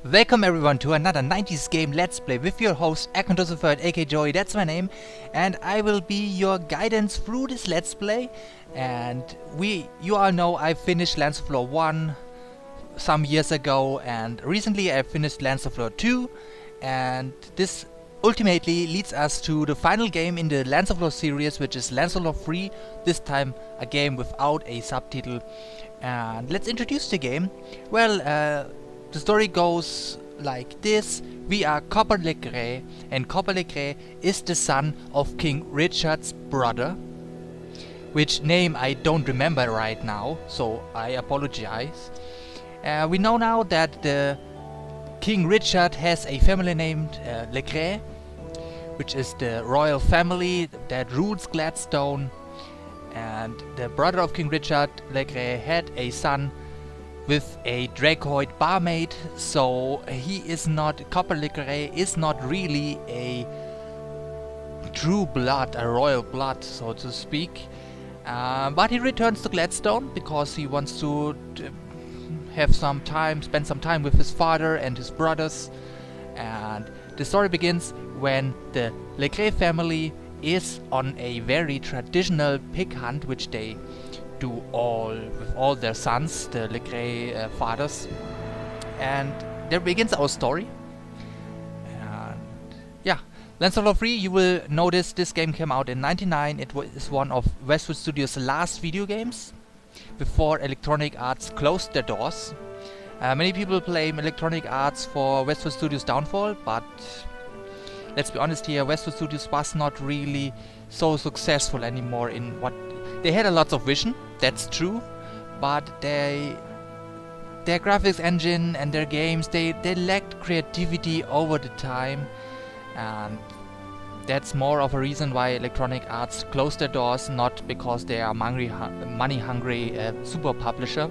Welcome everyone to another 90s game Let's Play with your host Akontos the Third, aka Joey, that's my name, and I will be your guidance through this Let's Play. And you all know I finished Lands of Lore 1 some years ago, and recently I finished Lands of Lore 2, and this ultimately leads us to the final game in the Lands of Lore series, which is Lands of Lore 3, this time a game without a subtitle. And let's introduce the game. Well, the story goes like this. We are Copper Legre, and Copper Legre is the son of King Richard's brother, which name I don't remember right now, so I apologize. We know now that the King Richard has a family named Legre, which is the royal family that rules Gladstone, and the brother of King Richard, Legre, had a son with a Dracoid barmaid, so he is not, Copper Legre is not really a true blood, a royal blood, so to speak. But he returns to Gladstone because he wants to have some time, spend some time with his father and his brothers. And the story begins when the Legre family is on a very traditional pig hunt, which they do with all their sons, the Legre fathers. And there begins our story. And yeah, Lands of Lore 3, you will notice this game came out in '99. It is one of Westwood Studios' last video games before Electronic Arts closed their doors. Many people blame Electronic Arts for Westwood Studios' downfall, but let's be honest here, Westwood Studios was not really so successful anymore in what they had. A lot of vision, that's true, but their graphics engine and their games, they lacked creativity over the time, and that's more of a reason why Electronic Arts closed their doors, not because they are money-hungry super publisher.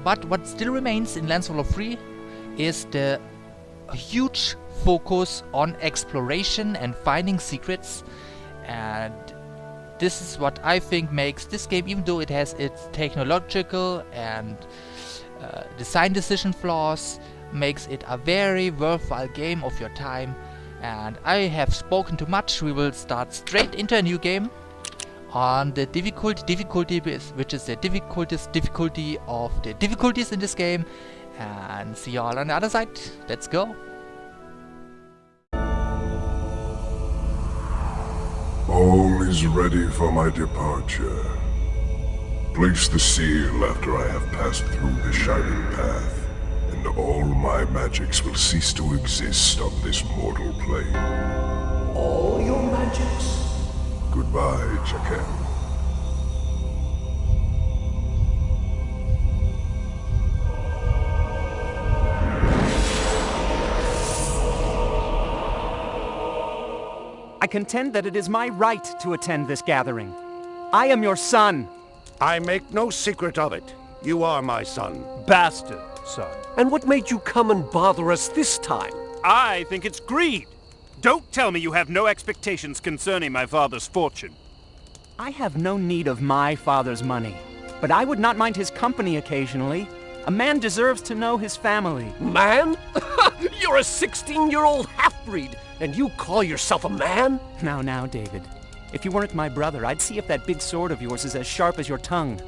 But what still remains in Lands of Lore 3 is the huge focus on exploration and finding secrets, and this is what I think makes this game, even though it has its technological and design decision flaws, makes it a very worthwhile game of your time. And I have spoken too much. We will start straight into a new game on the difficulty, which is the difficulty of the difficulties in this game, and see you all on the other side. Let's go. All is ready for my departure. Place the seal after I have passed through the shining path, and all my magics will cease to exist on this mortal plane. All your magics? Goodbye, Chaken. I contend that it is my right to attend this gathering. I am your son. I make no secret of it. You are my son. Bastard, son. And what made you come and bother us this time? I think it's greed. Don't tell me you have no expectations concerning my father's fortune. I have no need of my father's money, but I would not mind his company occasionally. A man deserves to know his family. Man? You're a 16-year-old half-breed, and you call yourself a man? Now, David. If you weren't my brother, I'd see if that big sword of yours is as sharp as your tongue.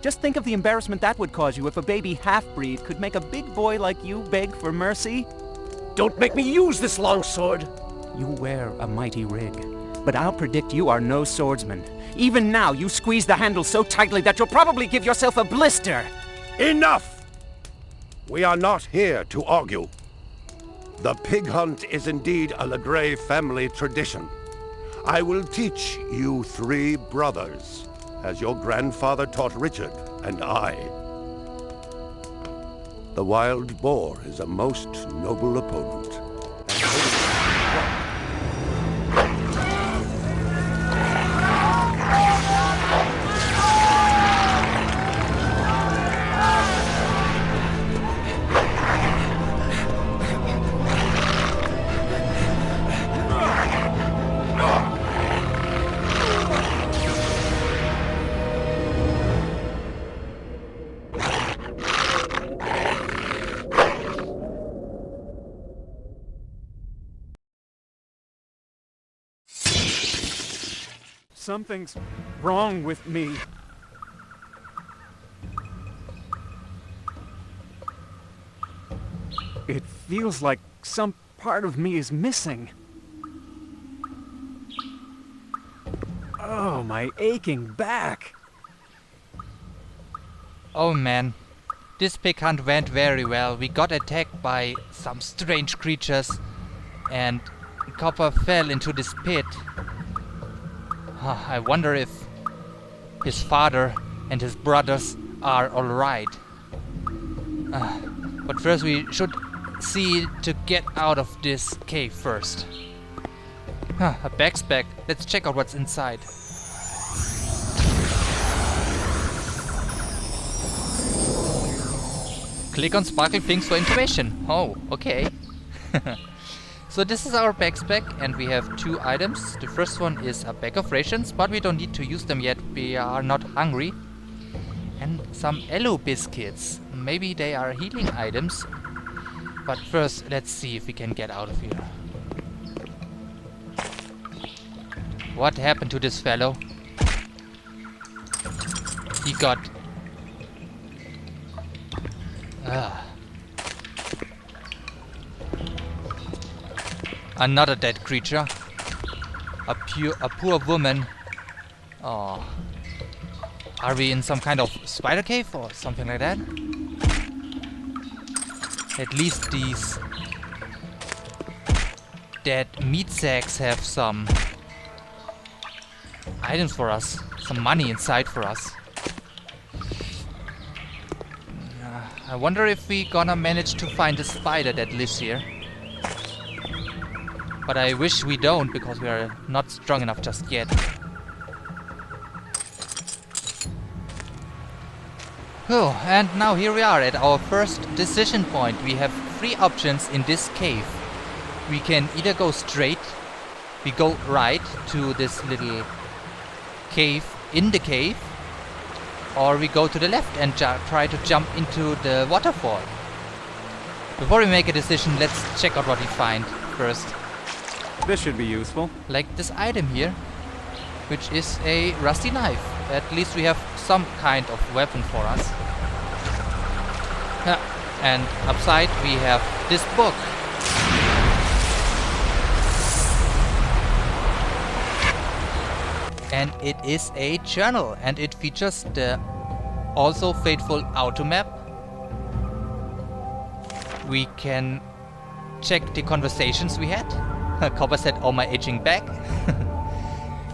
Just think of the embarrassment that would cause you if a baby half-breed could make a big boy like you beg for mercy. Don't make me use this long sword. You wear a mighty rig, but I'll predict you are no swordsman. Even now, you squeeze the handle so tightly that you'll probably give yourself a blister. Enough! We are not here to argue. The pig hunt is indeed a Legre family tradition. I will teach you three brothers, as your grandfather taught Richard and I. The wild boar is a most noble opponent. Something's wrong with me. It feels like some part of me is missing. Oh, my aching back. Oh man, this pig hunt went very well. We got attacked by some strange creatures and Copper fell into this pit. I wonder if his father and his brothers are alright. But first we should see to get out of this cave first. A backpack. Let's check out what's inside. Click on sparkle things for information. Oh, okay. So this is our backpack and we have 2 items. The first one is a bag of rations, but we don't need to use them yet. We are not hungry. And some aloe biscuits. Maybe they are healing items. But first, let's see if we can get out of here. What happened to this fellow? He got... Another dead creature. A poor woman. Oh. Are we in some kind of spider cave or something like that? At least these dead meat sacks have some items for us. Some money inside for us. I wonder if we gonna manage to find the spider that lives here. But I wish we don't, because we are not strong enough just yet. Oh, and now here we are at our first decision point. We have 3 options in this cave. We can either go straight, we go right to this little cave in the cave, or we go to the left and try to jump into the waterfall. Before we make a decision, let's check out what we find first. This should be useful. Like this item here, which is a rusty knife. At least we have some kind of weapon for us. And upside we have this book. And it is a journal, and it features the also faithful auto map. We can check the conversations we had. Copper said, "Oh, my aging back."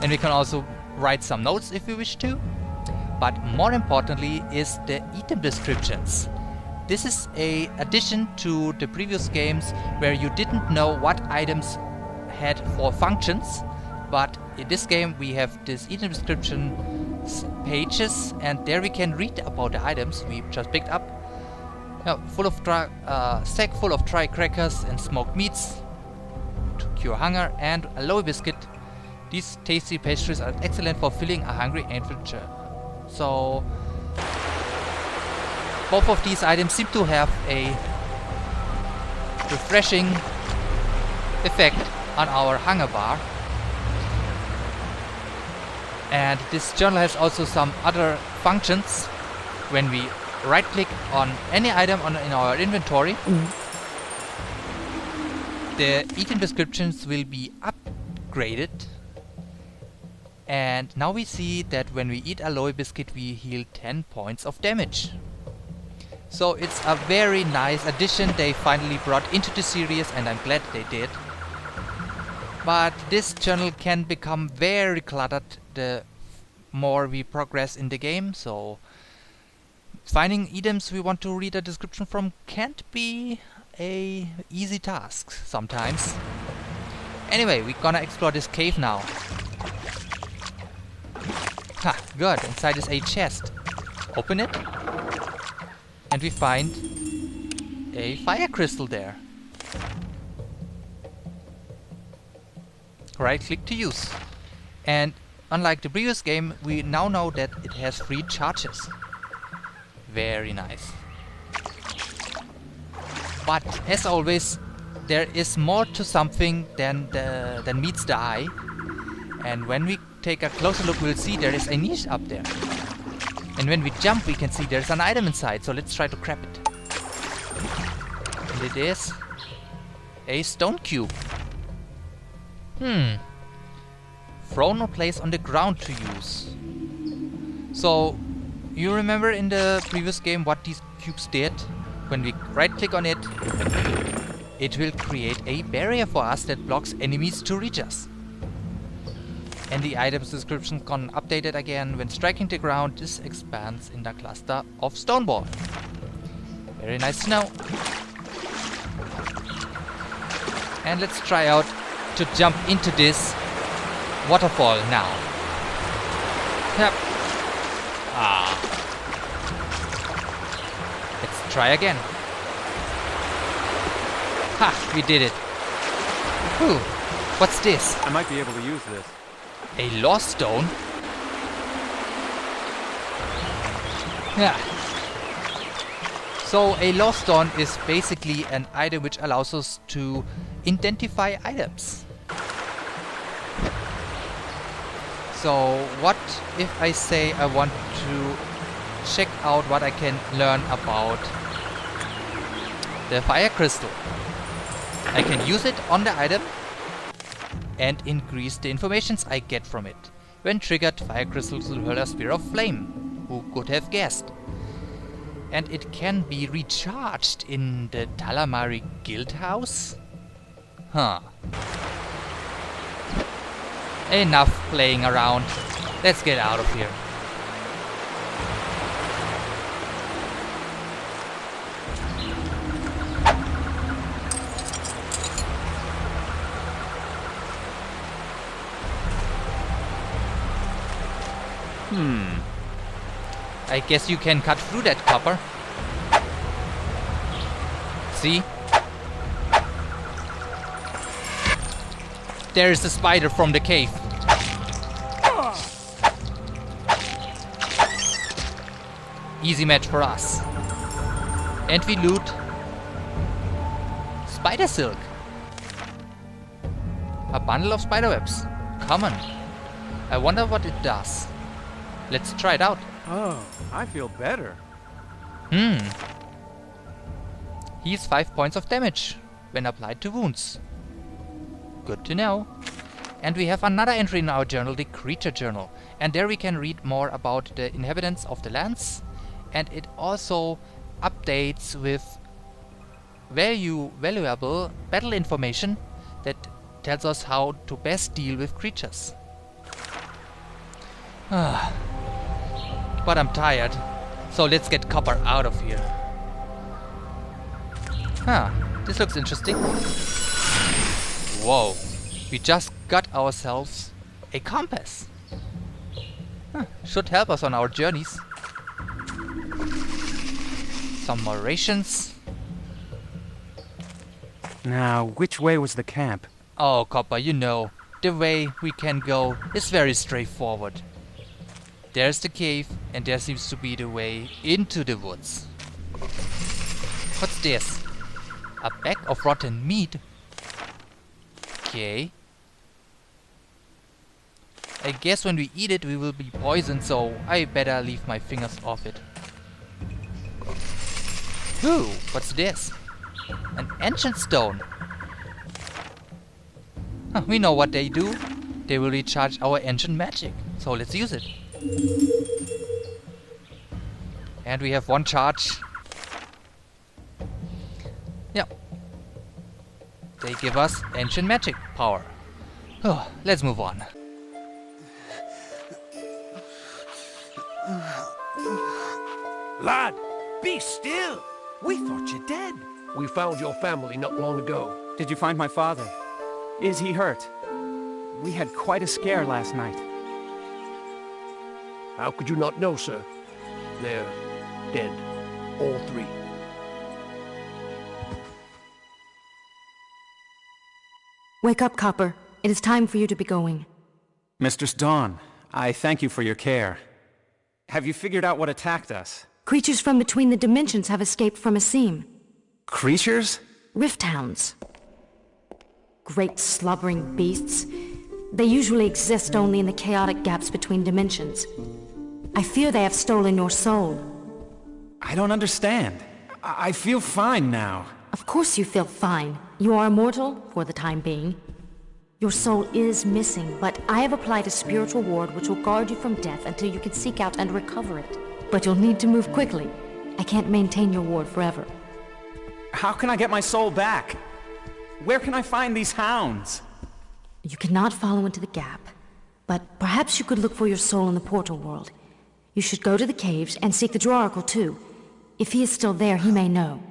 And we can also write some notes if we wish to. But more importantly is the item descriptions. This is a addition to the previous games where you didn't know what items had for functions. But in this game we have this item description pages, and there we can read about the items we just picked up. Sack full of dry crackers and smoked meats to cure hunger, and a aloe biscuit. These tasty pastries are excellent for filling a hungry adventure. So both of these items seem to have a refreshing effect on our hunger bar. And this journal has also some other functions. When we right click on any item in our inventory, the item descriptions will be upgraded. And now we see that when we eat aloe biscuit we heal 10 points of damage. So it's a very nice addition they finally brought into the series, and I'm glad they did. But this journal can become very cluttered the more we progress in the game, so finding items we want to read a description from can't be a easy task sometimes. Anyway, we're gonna explore this cave now. Ha, good, inside is a chest. Open it, and we find a fire crystal there. Right click to use. And unlike the previous game, we now know that it has 3 charges. Very nice. But as always, there is more to something than meets the eye. And when we take a closer look, we'll see there is a niche up there. And when we jump, we can see there's an item inside. So let's try to grab it. And it is a stone cube. Thrown or placed on the ground to use. So, you remember in the previous game what these cubes did? When we right click on it, it will create a barrier for us that blocks enemies to reach us. And the item's description can update it again. When striking the ground, this expands in the cluster of stone ball. Very nice to know. And let's try out to jump into this waterfall now. Yep. Let's try again. Ha! We did it. Ooh, what's this? I might be able to use this. A lost stone? Yeah. So a lost stone is basically an item which allows us to identify items. So what if I say I want to check out what I can learn about the fire crystal? I can use it on the item and increase the informations I get from it. When triggered, fire crystals will hurl a spear of flame. Who could have guessed? And it can be recharged in the Talamari guild house? Huh. Enough playing around. Let's get out of here. I guess you can cut through that copper. See? There is the spider from the cave. Easy match for us. And we loot spider silk. A bundle of spider webs. Common. I wonder what it does. Let's try it out. Oh, I feel better. Heals 5 points of damage when applied to wounds. Good to know. And we have another entry in our journal, the Creature Journal. And there we can read more about the inhabitants of the lands. And it also updates with valuable battle information that tells us how to best deal with creatures. But I'm tired, so let's get copper out of here. This looks interesting. Whoa, we just got ourselves a compass. Should help us on our journeys. Some more rations. Now, which way was the camp? Oh, Copper, you know, the way we can go is very straightforward. There's the cave, and there seems to be the way into the woods. What's this? A bag of rotten meat? Okay. I guess when we eat it we will be poisoned, so I better leave my fingers off it. Ooh, what's this? An ancient stone. We know what they do. They will recharge our ancient magic. So let's use it. And we have one charge. Yep. They give us ancient magic power. Oh, let's move on. Lad, be still! We thought you dead. We found your family not long ago. Did you find my father? Is he hurt? We had quite a scare last night. How could you not know, sir? They're dead. All three. Wake up, Copper. It is time for you to be going. Mistress Dawn, I thank you for your care. Have you figured out what attacked us? Creatures from between the dimensions have escaped from a seam. Creatures? Rift Hounds. Great slobbering beasts. They usually exist only in the chaotic gaps between dimensions. I fear they have stolen your soul. I don't understand. I feel fine now. Of course you feel fine. You are immortal, for the time being. Your soul is missing, but I have applied a spiritual ward which will guard you from death until you can seek out and recover it. But you'll need to move quickly. I can't maintain your ward forever. How can I get my soul back? Where can I find these hounds? You cannot follow into the gap, but perhaps you could look for your soul in the portal world. You should go to the caves and seek the Droracle too. If he is still there, he may know.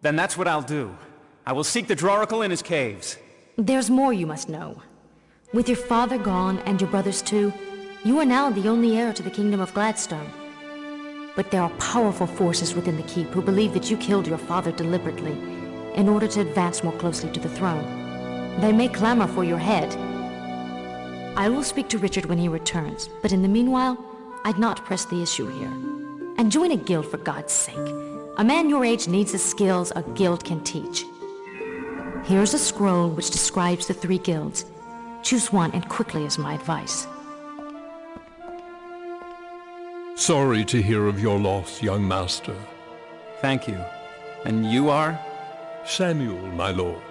Then that's what I'll do. I will seek the Droracle in his caves. There's more you must know. With your father gone and your brothers too, you are now the only heir to the Kingdom of Gladstone. But there are powerful forces within the Keep who believe that you killed your father deliberately in order to advance more closely to the throne. They may clamor for your head. I will speak to Richard when he returns, but in the meanwhile, I'd not press the issue here. And join a guild for God's sake. A man your age needs the skills a guild can teach. Here's a scroll which describes the 3 guilds. Choose one and quickly is my advice. Sorry to hear of your loss, young master. Thank you. And you are? Samuel, my lord.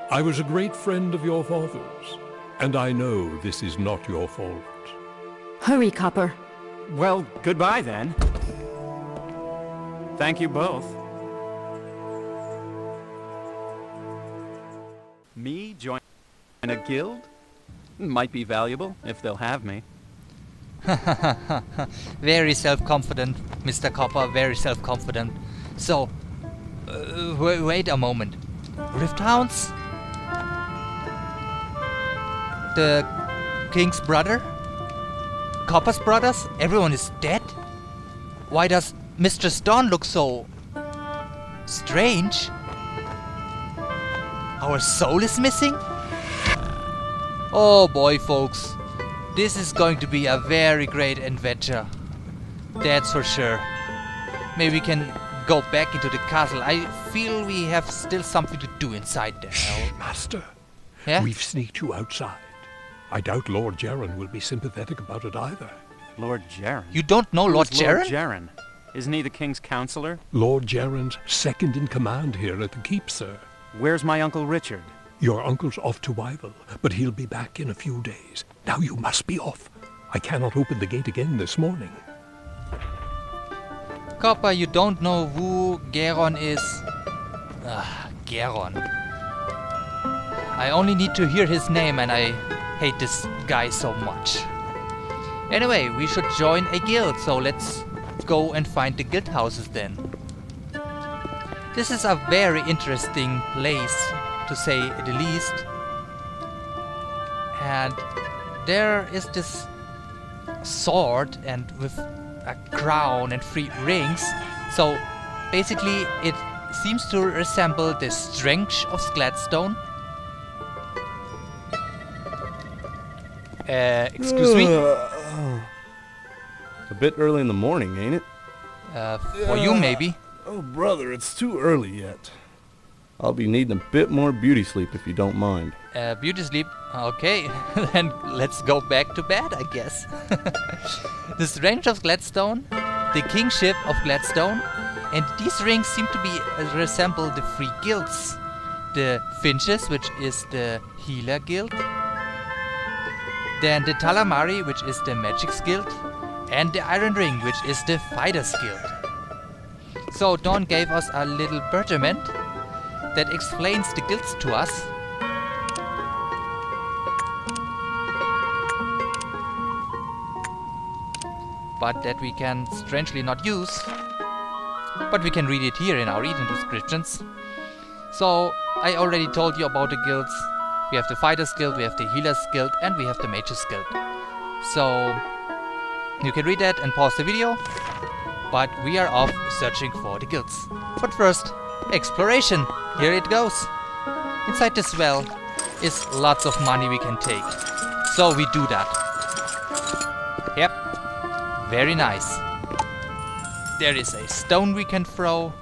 I was a great friend of your father's, and I know this is not your fault. Hurry, Copper. Well, goodbye then. Thank you both. Me join a guild? Might be valuable, if they'll have me. Very self-confident, Mr. Copper, very self-confident. So, wait a moment. Rift Hounds? The King's brother? Copper's brothers? Everyone is dead? Why does Mistress Dawn look so strange? Our soul is missing? Oh boy, folks. This is going to be a very great adventure. That's for sure. Maybe we can go back into the castle. I feel we have still something to do inside there. Shh, master. Yeah? We've sneaked you outside. I doubt Lord Jaren will be sympathetic about it either. Lord Jaren? You don't know Lord Who's Jaren? Lord Jaren? Isn't he the king's counselor? Lord Jaren's second in command here at the keep, sir. Where's my Uncle Richard? Your uncle's off to Wyville, but he'll be back in a few days. Now you must be off. I cannot open the gate again this morning. Copper, you don't know who Garon is? Garon. I only need to hear his name and I hate this guy so much. Anyway, we should join a guild, so let's go and find the guild houses then. This is a very interesting place, to say the least. And there is this sword and with a crown and 3 rings. So basically it seems to resemble the strength of Gladstone. Excuse me? A bit early in the morning, ain't it? For you maybe. Oh, brother, it's too early yet. I'll be needing a bit more beauty sleep if you don't mind. Beauty sleep. Okay, then let's go back to bed, I guess. The strength of Gladstone, the kingship of Gladstone, and these rings seem to be resemble the 3 guilds. The Finches, which is the healer guild. Then the Talamari, which is the Magic's Guild, and the Iron Ring, which is the Fighters Guild. So Dawn gave us a little pergament that explains the guilds to us. But that we can strangely not use. But we can read it here in our reading descriptions. So I already told you about the guilds. We have the Fighters Guild, we have the Healers Guild, and we have the Mages Guild. So you can read that and pause the video. But we are off searching for the guilds. But first, exploration. Here it goes. Inside this well is lots of money we can take. So we do that. Yep. Very nice. There is a stone we can throw.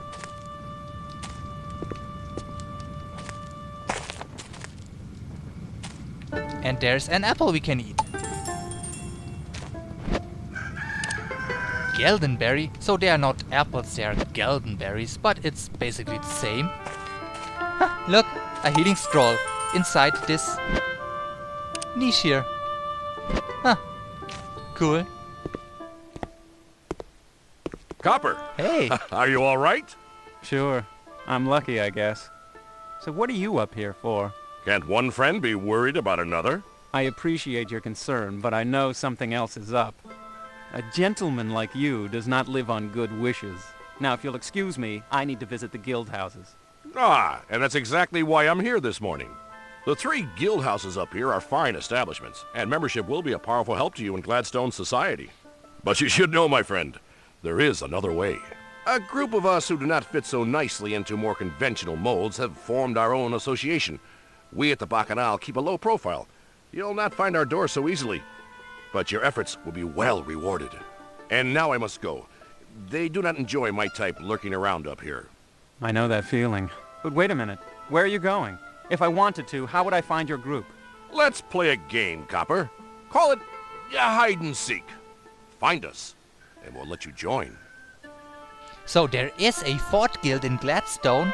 And there's an apple we can eat. Geldenberry. So they are not apples, they are geldenberries, but it's basically the same. Huh, look, a healing scroll inside this niche here. Huh. Cool. Copper! Hey! Are you alright? Sure. I'm lucky, I guess. So what are you up here for? Can't one friend be worried about another? I appreciate your concern, but I know something else is up. A gentleman like you does not live on good wishes. Now, if you'll excuse me, I need to visit the guild houses. Ah, and that's exactly why I'm here this morning. The 3 guild houses up here are fine establishments, and membership will be a powerful help to you in Gladstone's society. But you should know, my friend, there is another way. A group of us who do not fit so nicely into more conventional molds have formed our own association. We at the Bacchanal keep a low profile. You'll not find our door so easily, but your efforts will be well rewarded. And now I must go. They do not enjoy my type lurking around up here. I know that feeling. But wait a minute. Where are you going? If I wanted to, how would I find your group? Let's play a game, Copper. Call it hide and seek. Find us, and we'll let you join. So there is a 4th guild in Gladstone,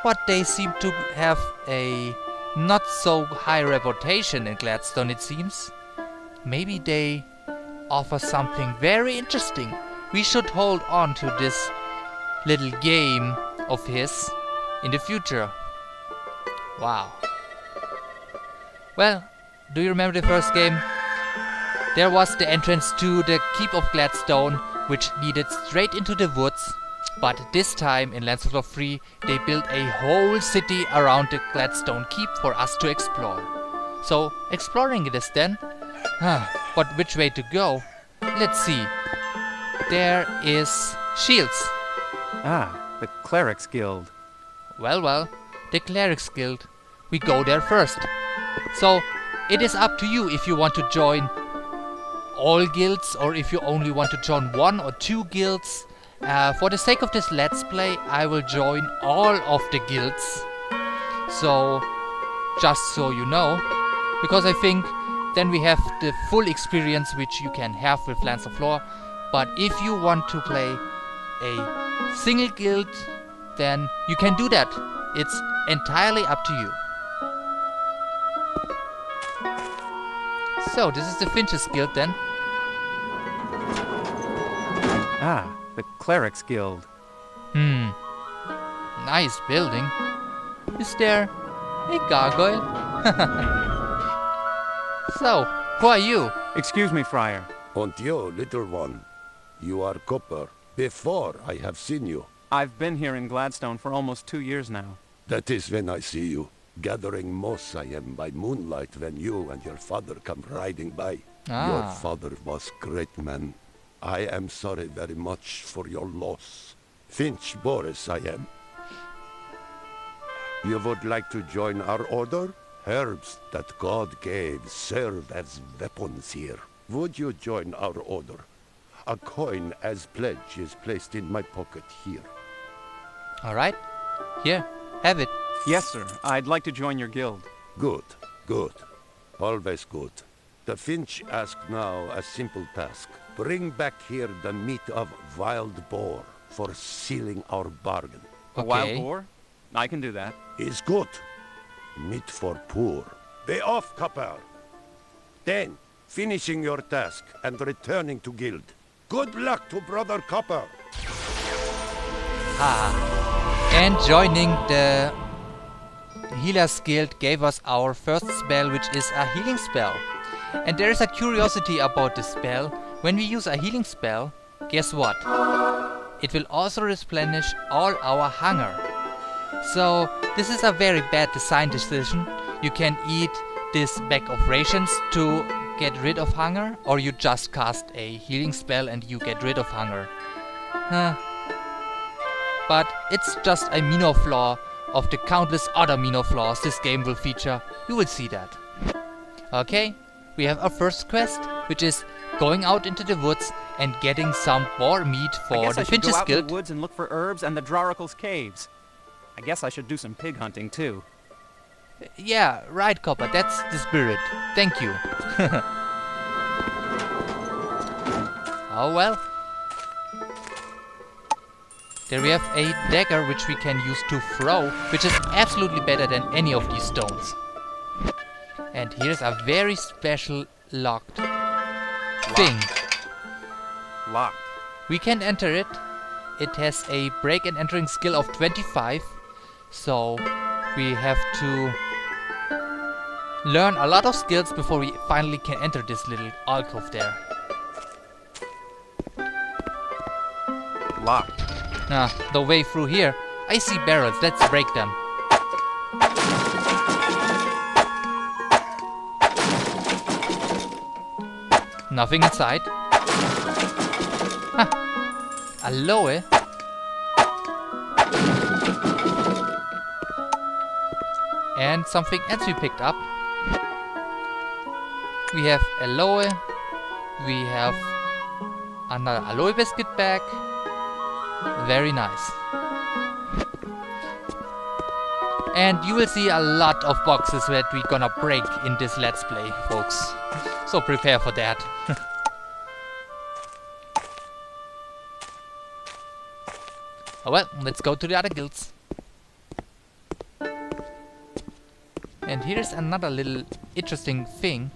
but they seem to have a not so high reputation in Gladstone, it seems. Maybe they offer something very interesting. We should hold on to this little game of his in the future. Wow. Well, do you remember the first game? There was the entrance to the Keep of Gladstone, which leaded straight into the woods. But this time in Lands of Lore 3, they built a whole city around the Gladstone Keep for us to explore. So, exploring it is then. But which way to go? Let's see. There is Shields. Ah, the Clerics Guild. Well, the Clerics Guild. We go there first. So, it is up to you if you want to join all guilds or if you only want to join 1 or 2 guilds. For the sake of this Let's Play, I will join all of the guilds. So, just so you know, because I think then we have the full experience which you can have with Lands of Lore. But if you want to play a single guild, then you can do that. It's entirely up to you. So, this is the Finches Guild then. Ah, the Clerics Guild. Nice building. Is there a gargoyle? So, who are you? Excuse me, Friar. And you, little one, you are Copper. Before I have seen you. I've been here in Gladstone for almost 2 years now. That is when I see you. Gathering moss I am by moonlight when you and your father come riding by. Your father was great man. I am sorry very much for your loss. Finch Boris I am. You would like to join our order? Herbs that God gave serve as weapons here. Would you join our order? A coin as pledge is placed in my pocket here. Alright. Here, have it. Yes, sir. I'd like to join your guild. Good, good. Always good. The Finch ask now a simple task. Bring back here the meat of wild boar for sealing our bargain. A wild boar? I can do that. Is good. Meat for poor. Be off, Copper. Then, finishing your task and returning to guild. Good luck to Brother Copper. And joining the Healers Guild gave us our first spell, which is a healing spell. And there is a curiosity about this spell. When we use a healing spell, guess what? It will also replenish all our hunger. So this is a very bad design decision. You can eat this bag of rations to get rid of hunger, or you just cast a healing spell and you get rid of hunger. But it's just a minor flaw of the countless other minor flaws this game will feature. You will see that. Okay, we have our first quest, which is going out into the woods and getting some boar meat for the Finches Guild. I guess I should go out in the woods and look for herbs and the Drarical's caves. I guess I should do some pig hunting too. Yeah, right, Copper, that's the spirit. Thank you. Oh well. There we have a dagger which we can use to throw, which is absolutely better than any of these stones. And here's a very special locked thing. Locked. We can enter it. It has a break and entering skill of 25. So we have to learn a lot of skills before we finally can enter this little alcove there. Locked. The way through here. I see barrels, let's break them. Nothing inside. Aloe. And something else we picked up. We have aloe. We have another aloe biscuit bag. Very nice. And you will see a lot of boxes that we're gonna break in this Let's Play, folks. So prepare for that. Oh well, let's go to the other guilds. And here's another little interesting thing.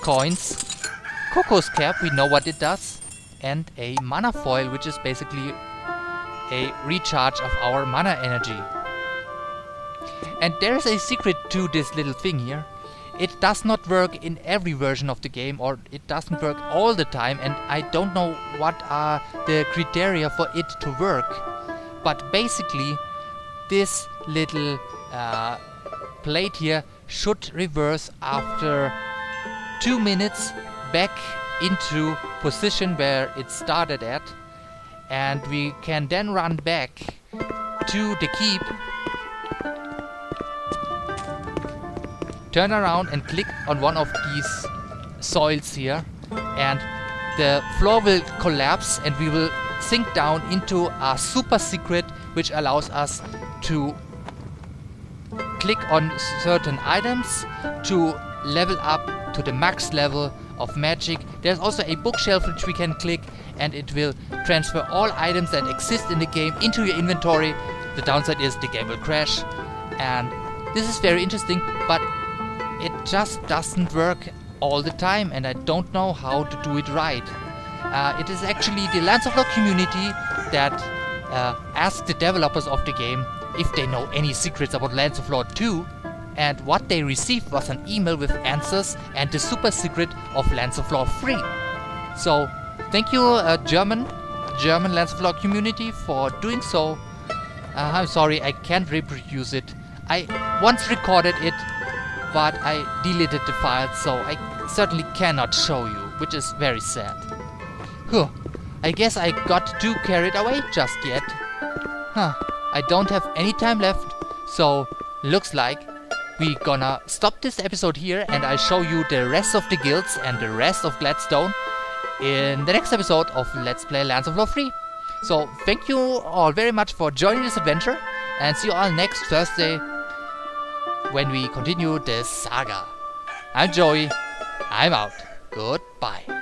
Coins. Coco's cap, we know what it does. And a mana foil, which is basically a recharge of our mana energy. And there's a secret to this little thing here. It does not work in every version of the game, or it doesn't work all the time, and I don't know what are the criteria for it to work. But basically, this little plate here should reverse after 2 minutes back into position where it started at, and we can then run back to the keep, turn around and click on one of these soils here, and the floor will collapse and we will sink down into a super secret which allows us to click on certain items to level up to the max level of magic. There's also a bookshelf which we can click, and it will transfer all items that exist in the game into your inventory. The downside is the game will crash, and this is very interesting, but it just doesn't work all the time, and I don't know how to do it right. It is actually the Lands of Lore community that asked the developers of the game if they know any secrets about Lands of Lore 2, and what they received was an email with answers and the super secret of Lands of Lore 3. So, thank you German Lands of Lore community for doing so. I'm sorry, I can't reproduce it. I once recorded it, but I deleted the file, so I certainly cannot show you, which is very sad. Huh, I guess I got too carried away just yet. I don't have any time left, so looks like we gonna stop this episode here, and I show you the rest of the guilds and the rest of Gladstone in the next episode of Let's Play Lands of Lore 3. So thank you all very much for joining this adventure, and see you all next Thursday when we continue this saga. I'm Joey, I'm out. Goodbye.